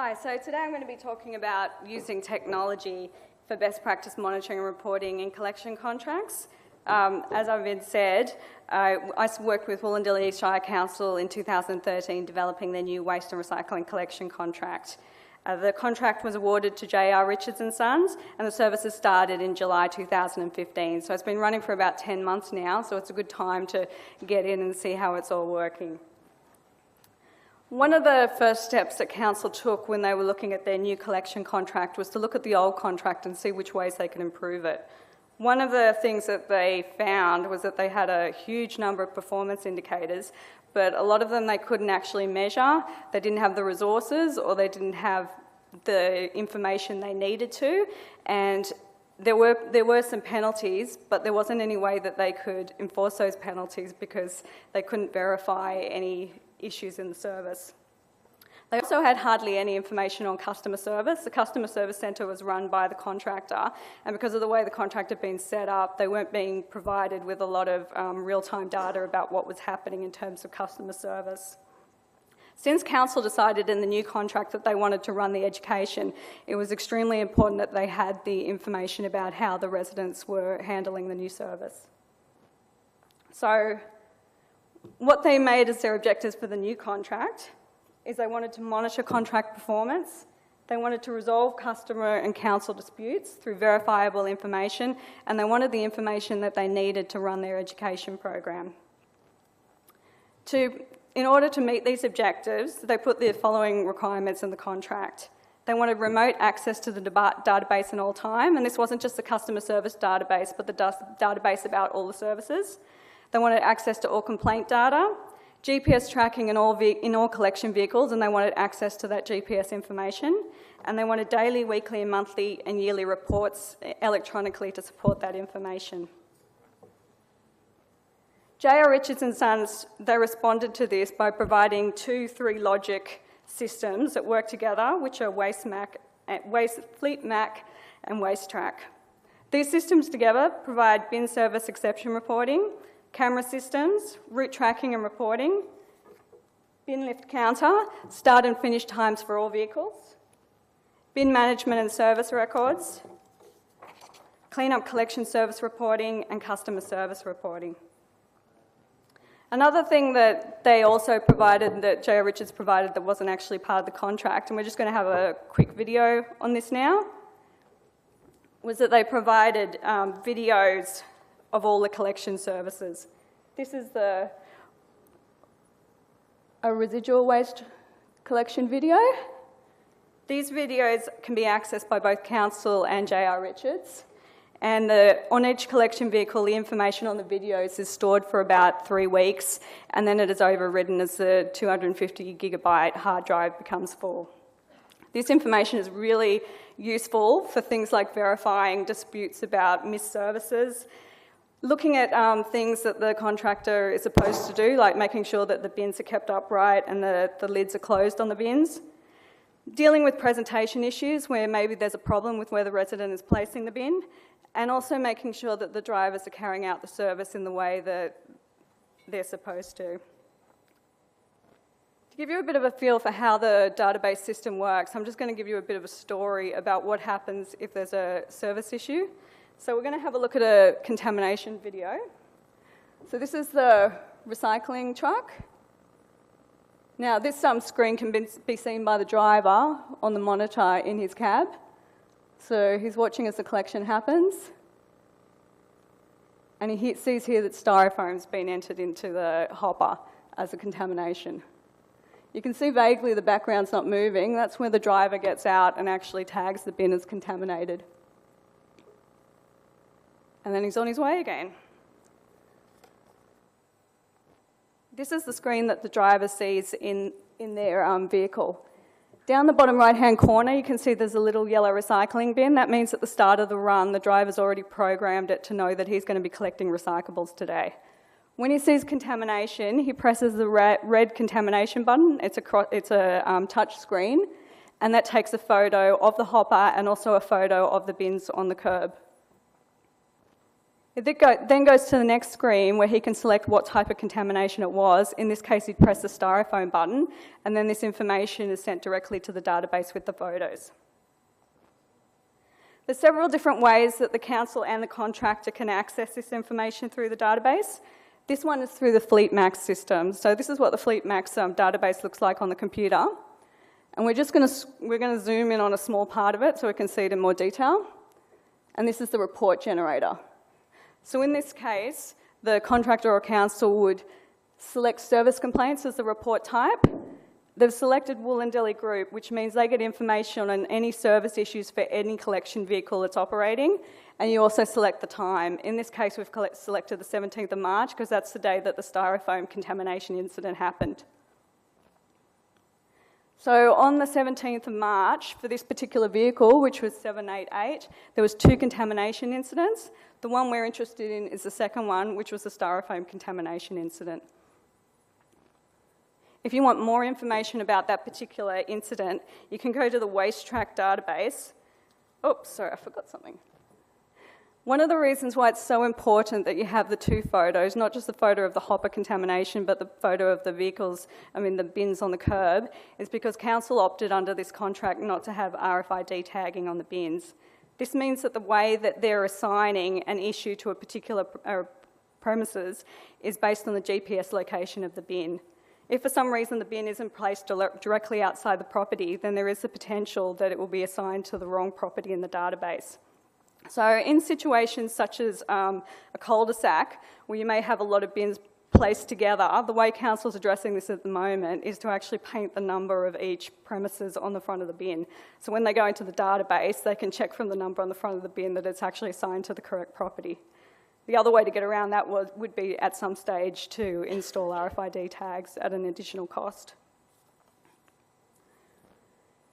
Hi, so today I'm going to be talking about using technology for best practice monitoring and reporting in collection contracts. As I've been said, I worked with Wollondilly Shire Council in 2013 developing their new waste and recycling collection contract. The contract was awarded to J.R. Richards & Sons and the services started in July 2015. So it's been running for about 10 months now, so it's a good time to get in and see how it's all working. One of the first steps that Council took when they were looking at their new collection contract was to look at the old contract and see which ways they could improve it. One of the things that they found was that they had a huge number of performance indicators, but a lot of them they couldn't actually measure. They didn't have the resources or they didn't have the information they needed to, and there were some penalties, but there wasn't any way that they could enforce those penalties because they couldn't verify any issues in the service. They also had hardly any information on customer service. The customer service centre was run by the contractor, and because of the way the contract had been set up, they weren't being provided with a lot of real-time data about what was happening in terms of customer service. Since Council decided in the new contract that they wanted to run the education, it was extremely important that they had the information about how the residents were handling the new service. So what they made as their objectives for the new contract is they wanted to monitor contract performance, they wanted to resolve customer and council disputes through verifiable information, and they wanted the information that they needed to run their education program. In order to meet these objectives, they put the following requirements in the contract. They wanted remote access to the database in all time, and this wasn't just the customer service database, but the database about all the services. They wanted access to all complaint data, GPS tracking in all collection vehicles, and they wanted access to that GPS information. And they wanted daily, weekly, monthly and yearly reports electronically to support that information. J.R. Richards & Sons, they responded to this by providing 2 3-logic systems that work together, which are fleetmax and WaistTrack. These systems together provide bin service exception reporting, camera systems, route tracking and reporting, bin lift counter, start and finish times for all vehicles, bin management and service records, clean-up collection service reporting and customer service reporting. Another thing that they also provided, that J.R. Richards provided that wasn't actually part of the contract, and we're just going to have a quick video on this now, was that they provided videos of all the collection services. This is a residual waste collection video. These videos can be accessed by both Council and J.R. Richards. And on each collection vehicle, the information on the videos is stored for about 3 weeks, and then it is overwritten as the 250 gigabyte hard drive becomes full. This information is really useful for things like verifying disputes about missed services, looking at things that the contractor is supposed to do, like making sure that the bins are kept upright and the lids are closed on the bins, dealing with presentation issues where maybe there's a problem with where the resident is placing the bin, and also making sure that the drivers are carrying out the service in the way that they're supposed to. To give you a bit of a feel for how the database system works, I'm just going to give you a bit of a story about what happens if there's a service issue. So we're going to have a look at a contamination video. So this is the recycling truck. Now this screen can be seen by the driver on the monitor in his cab. So he's watching as the collection happens. And he sees here that styrofoam's been entered into the hopper as a contamination. You can see vaguely the background's not moving. That's where the driver gets out and actually tags the bin as contaminated. And then he's on his way again. This is the screen that the driver sees in their vehicle. Down the bottom right-hand corner, you can see there's a little yellow recycling bin. That means at the start of the run, the driver's already programmed it to know that he's going to be collecting recyclables today. When he sees contamination, he presses the red contamination button. It's a touch screen, and that takes a photo of the hopper and also a photo of the bins on the curb. It then goes to the next screen where he can select what type of contamination it was. In this case, he'd press the styrofoam button, and then this information is sent directly to the database with the photos. There's several different ways that the council and the contractor can access this information through the database. This one is through the fleetmax system. So this is what the fleetmax database looks like on the computer. And we're going to zoom in on a small part of it so we can see it in more detail. And this is the report generator. So in this case, the contractor or council would select service complaints as the report type. They've selected Wollondilly Group, which means they get information on any service issues for any collection vehicle that's operating, and you also select the time. In this case, we've selected the 17th of March because that's the day that the styrofoam contamination incident happened. So on the 17th of March, for this particular vehicle, which was 788, there was 2 contamination incidents. The one we're interested in is the second one, which was the styrofoam contamination incident. If you want more information about that particular incident, you can go to the WaistTrack database. Oops, sorry, I forgot something. One of the reasons why it's so important that you have the 2 photos, not just the photo of the hopper contamination, but the photo of the vehicles, the bins on the curb, is because council opted under this contract not to have RFID tagging on the bins. This means that the way that they're assigning an issue to a particular premises is based on the GPS location of the bin. If for some reason the bin isn't placed directly outside the property, then there is the potential that it will be assigned to the wrong property in the database. So in situations such as a cul-de-sac, where you may have a lot of bins placed together, the way council's addressing this at the moment is to actually paint the number of each premises on the front of the bin. So when they go into the database, they can check from the number on the front of the bin that it's actually assigned to the correct property. The other way to get around that would be at some stage to install RFID tags at an additional cost.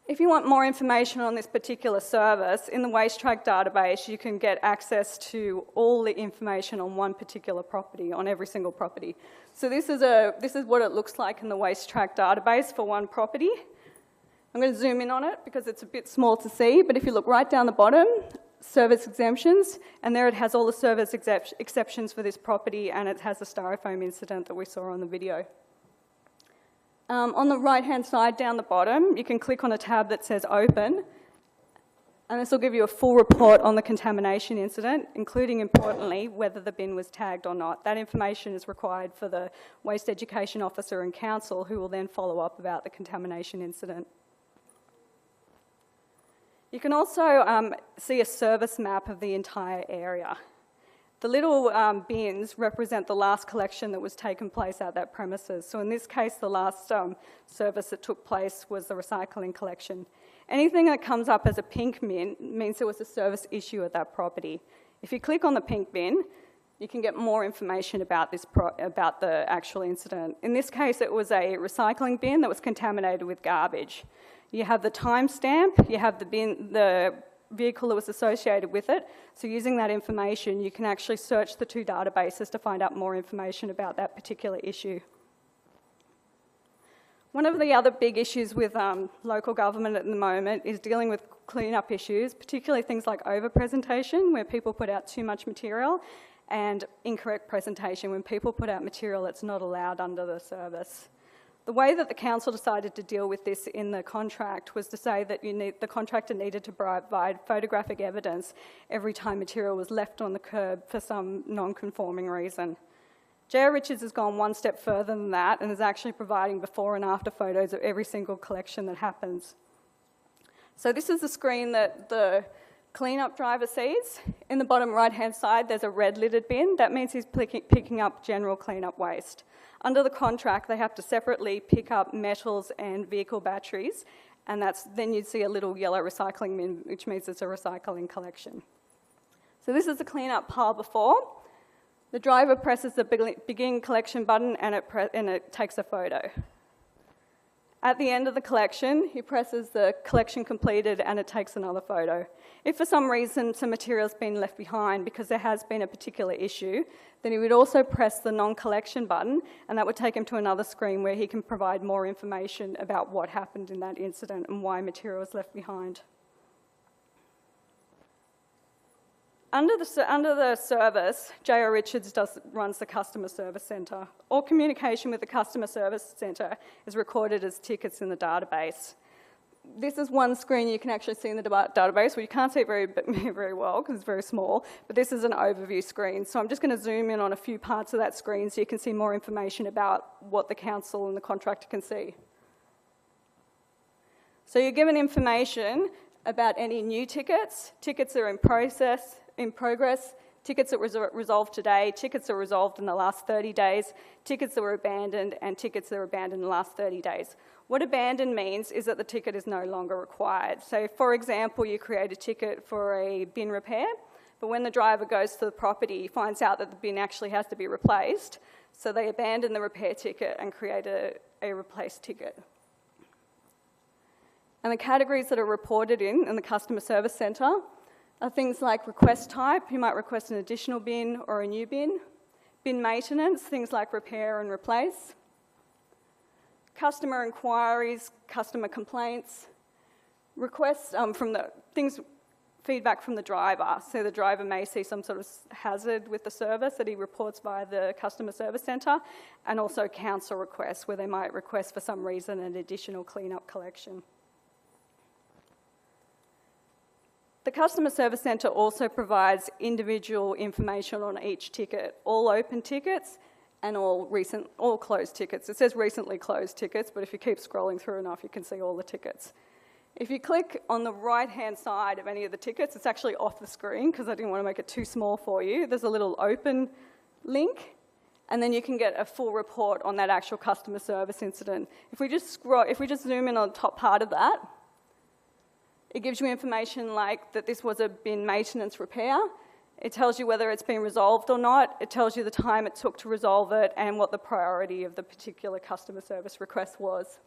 If you want more information on this particular service, in the WaistTrack database, you can get access to all the information on one particular property, on every single property. So this is what it looks like in the WaistTrack database for one property. I'm going to zoom in on it because it's a bit small to see, but if you look right down the bottom, service exemptions, and there it has all the service exceptions for this property, and it has the styrofoam incident that we saw on the video. On the right-hand side down the bottom, you can click on a tab that says Open, and this will give you a full report on the contamination incident, including, importantly, whether the bin was tagged or not. That information is required for the Waste Education Officer and Council, who will then follow up about the contamination incident. You can also see a service map of the entire area. The little bins represent the last collection that was taken place at that premises. So in this case, the last service that took place was the recycling collection. Anything that comes up as a pink bin means there was a service issue at that property. If you click on the pink bin, you can get more information about about the actual incident. In this case, it was a recycling bin that was contaminated with garbage. You have the timestamp, you have the vehicle that was associated with it. So using that information, you can actually search the 2 databases to find out more information about that particular issue. One of the other big issues with local government at the moment is dealing with clean-up issues, particularly things like over-presentation, where people put out too much material, and incorrect presentation, when people put out material that's not allowed under the service. The way that the council decided to deal with this in the contract was to say that the contractor needed to provide photographic evidence every time material was left on the curb for some non-conforming reason. J.R. Richards has gone one step further than that and is actually providing before and after photos of every single collection that happens. So this is the screen that the clean-up driver sees. In the bottom right-hand side, there's a red lidded bin. That means he's picking up general clean-up waste. Under the contract, they have to separately pick up metals and vehicle batteries, and then you'd see a little yellow recycling bin, which means it's a recycling collection. So this is the clean-up pile before. The driver presses the begin collection button and it takes a photo. At the end of the collection, he presses the collection completed and it takes another photo. If for some reason some material's been left behind because there has been a particular issue, then he would also press the non-collection button, and that would take him to another screen where he can provide more information about what happened in that incident and why material was left behind. Under the service, J.R. Richards runs the customer service centre. All communication with the customer service centre is recorded as tickets in the database. This is one screen you can actually see in the database. Well, you can't see it very well because it's very small, but this is an overview screen. So I'm just going to zoom in on a few parts of that screen so you can see more information about what the council and the contractor can see. So you're given information about any new tickets, tickets that are in progress, tickets that were resolved today, tickets that were resolved in the last 30 days, tickets that were abandoned, and tickets that were abandoned in the last 30 days. What abandoned means is that the ticket is no longer required. So, for example, you create a ticket for a bin repair, but when the driver goes to the property, he finds out that the bin actually has to be replaced, so they abandon the repair ticket and create a replaced ticket. And the categories that are reported in the customer service centre are things like request type. You might request an additional bin or a new bin. Bin maintenance, things like repair and replace. Customer inquiries, customer complaints. Requests feedback from the driver. So the driver may see some sort of hazard with the service that he reports via the customer service centre, and also council requests where they might request for some reason an additional clean-up collection. The customer service centre also provides individual information on each ticket, all open tickets and all closed tickets. It says recently closed tickets, but if you keep scrolling through enough, you can see all the tickets. If you click on the right-hand side of any of the tickets, it's actually off the screen because I didn't want to make it too small for you. There's a little open link, and then you can get a full report on that actual customer service incident. If we just zoom in on the top part of that, it gives you information like that this was a bin maintenance repair. It tells you whether it's been resolved or not. It tells you the time it took to resolve it and what the priority of the particular customer service request was.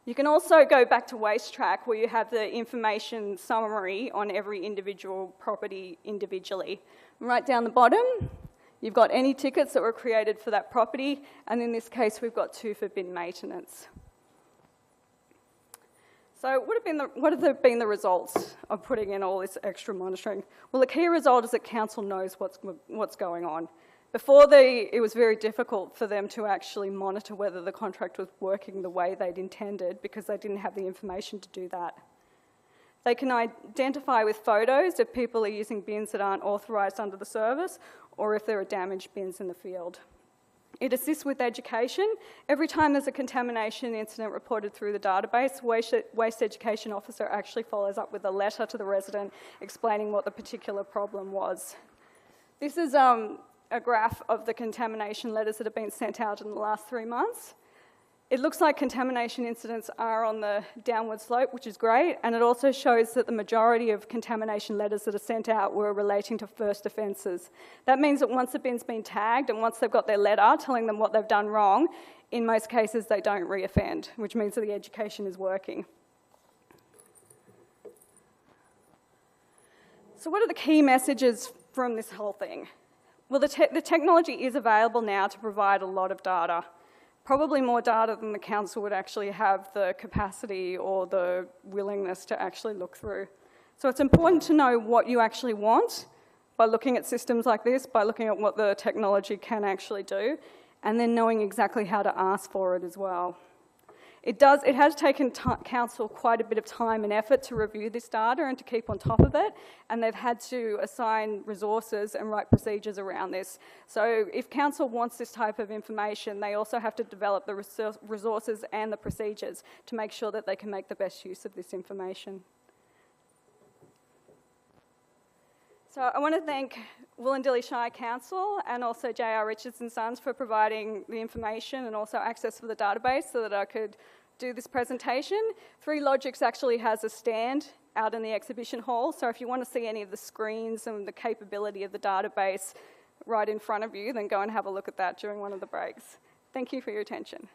You can also go back to WaistTrack where you have the information summary on every individual property individually. Right down the bottom, you've got any tickets that were created for that property, and in this case, we've got 2 for bin maintenance. So what have been the results of putting in all this extra monitoring? Well, the key result is that council knows what's going on. Before, it was very difficult for them to actually monitor whether the contract was working the way they'd intended because they didn't have the information to do that. They can identify with photos if people are using bins that aren't authorised under the service or if there are damaged bins in the field. It assists with education. Every time there's a contamination incident reported through the database, Waste Education Officer actually follows up with a letter to the resident explaining what the particular problem was. This is a graph of the contamination letters that have been sent out in the last 3 months. It looks like contamination incidents are on the downward slope, which is great, and it also shows that the majority of contamination letters that are sent out were relating to first offences. That means that once a bin's been tagged and once they've got their letter telling them what they've done wrong, in most cases they don't reoffend, which means that the education is working. So what are the key messages from this whole thing? Well, the technology is available now to provide a lot of data. Probably more data than the council would actually have the capacity or the willingness to actually look through. So it's important to know what you actually want by looking at systems like this, by looking at what the technology can actually do, and then knowing exactly how to ask for it as well. It has taken council quite a bit of time and effort to review this data and to keep on top of it, and they've had to assign resources and write procedures around this. So if council wants this type of information, they also have to develop the resources and the procedures to make sure that they can make the best use of this information. So I want to thank Wollondilly Shire Council and also J.R. Richards & Sons for providing the information and also access for the database so that I could do this presentation. 3Logics actually has a stand out in the exhibition hall, so if you want to see any of the screens and the capability of the database right in front of you, then go and have a look at that during one of the breaks. Thank you for your attention.